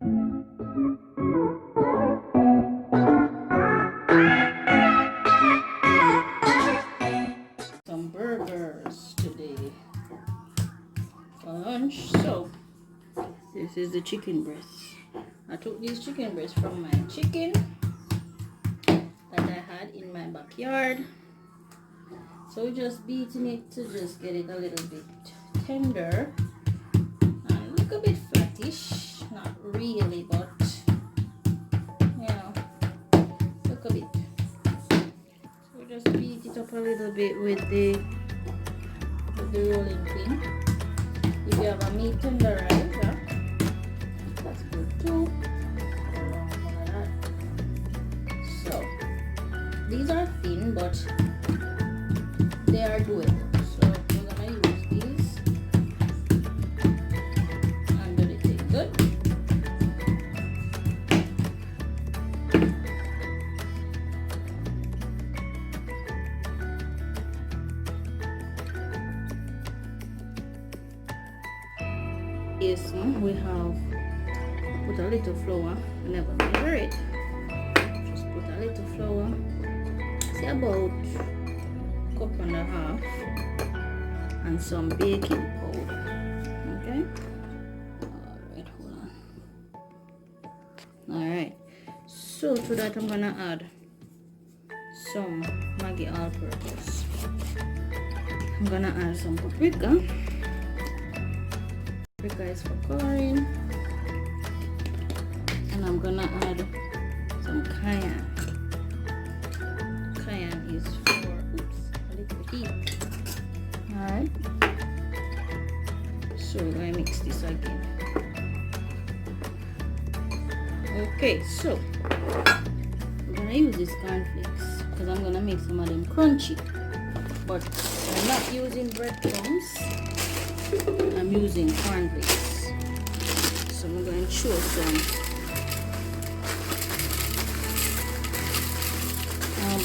Some burgers today for lunch. So this is the chicken breast. I took these chicken breasts from my chicken that I had in my backyard. So we're just beating it to just get it a little bit tender and look a bit flattish. Not really, but you know, look a bit. So we just beat it up a little bit with the rolling pin. If you have a meat tenderizer, that's good too. So these are thin, but they are doable. So we're gonna use these and do the thing good. Yes, we have put a little flour. I never measure it. Just put a little flour. See, about cup and a half, and some baking powder. Okay. Alright, hold on. Alright. So to that I'm gonna add some Maggi all-purpose. I'm gonna add some paprika. Paprika is for coloring. And I'm gonna add some cayenne. Cayenne is for a little heat. Alright. So we're gonna mix this again. Okay, so we're gonna use these cornflakes because I'm gonna make some of them crunchy. But I'm not using breadcrumbs. I'm using cornflakes. So I'm going to show some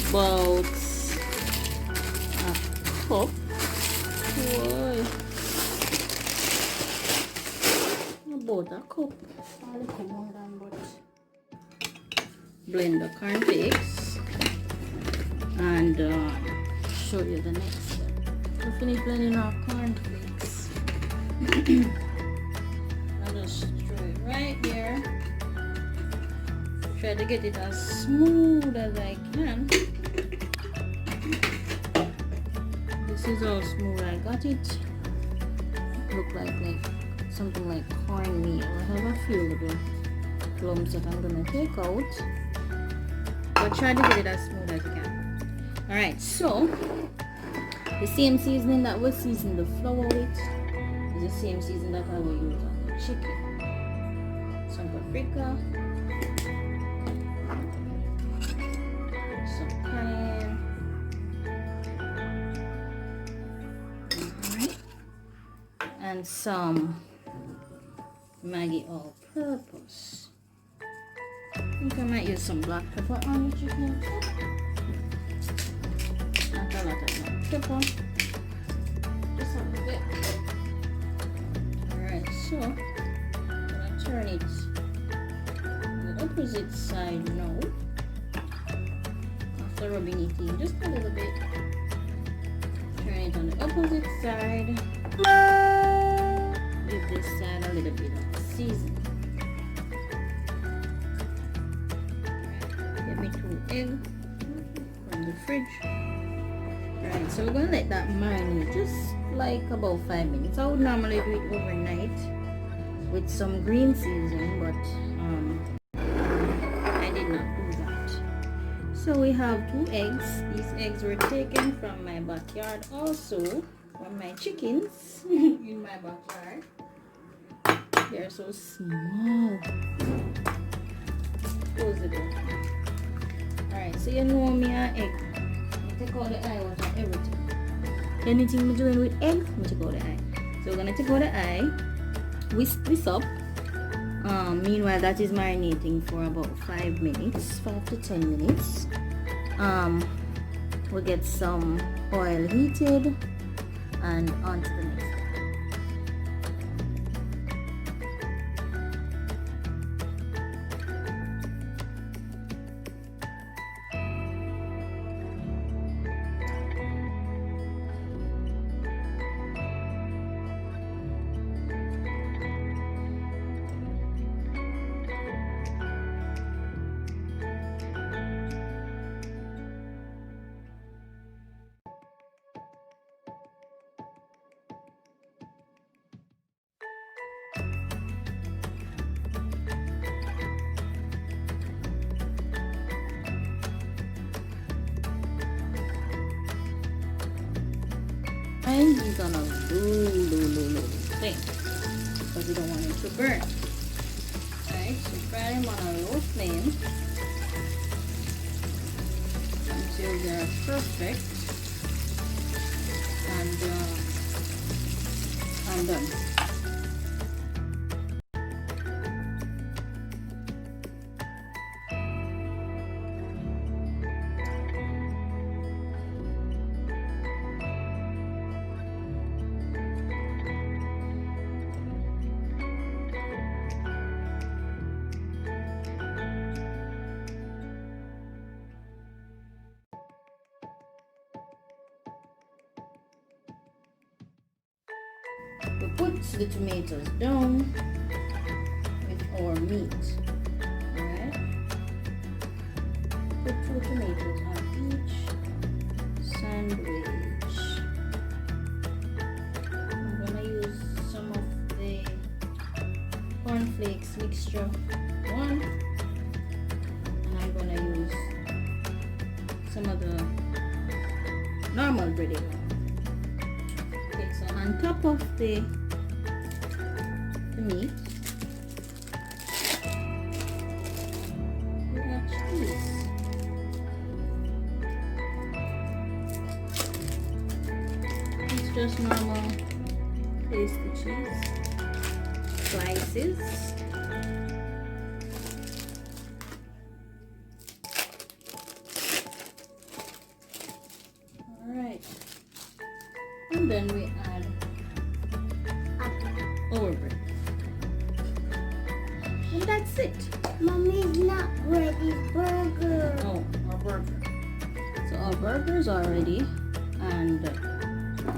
about a cup. Whoa. About a cup. A little more than, but blend the cornflakes and show you the next step. We finish blending our cornflakes. I'll just throw it right there. Try to get it as smooth as I can. This is how smooth I got it. Look like something like cornmeal. I have a few little lumps that I'm gonna take out. But try to get it as smooth as you can. Alright, so the same seasoning that we season the flour with is the same seasoning that I will use on the chicken. Some paprika, some cayenne, alright, and some Maggi all-purpose. I think I might use some black pepper on the chicken. Not a lot of black pepper. Just a little bit. Alright, so I'm gonna turn it on the opposite side now. After rubbing it in just a little bit. Turn it on the opposite side. Give this side a little bit of seasoning. Get me 2 eggs from the fridge. Right, so we're gonna let that marinate just like about 5 minutes. I would normally do it overnight with some green seasoning, but I did not do that. So we have 2 eggs. These eggs were taken from my backyard, also from my chickens in my backyard. They're so small. Close the door. Alright, so you know me an egg. Take out the eye out of everything. Anything we're doing with egg, we take out the eye. So we're gonna take out the eye, whisk this up. Meanwhile, that is marinating for about 5 minutes, 5 to 10 minutes. We'll get some oil heated and on to the next step. time, he's on a low flame because we don't want him to burn. Alright, so fry them on a low flame until they're perfect and done. We put the tomatoes down with our meat. Alright? Put 2 tomatoes on each sandwich. I'm gonna use some of the cornflakes mixture 1, and I'm gonna use some of the normal breading 1. So on top of the meat, we have cheese. It's just normal tasty cheese slices. Alright. And then we add our bread. And that's it. Mommy's not ready. Burger. Oh, our burger. So our burger's are ready and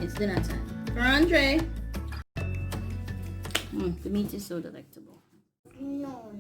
it's dinner time. For Andre. The meat is so delectable. No.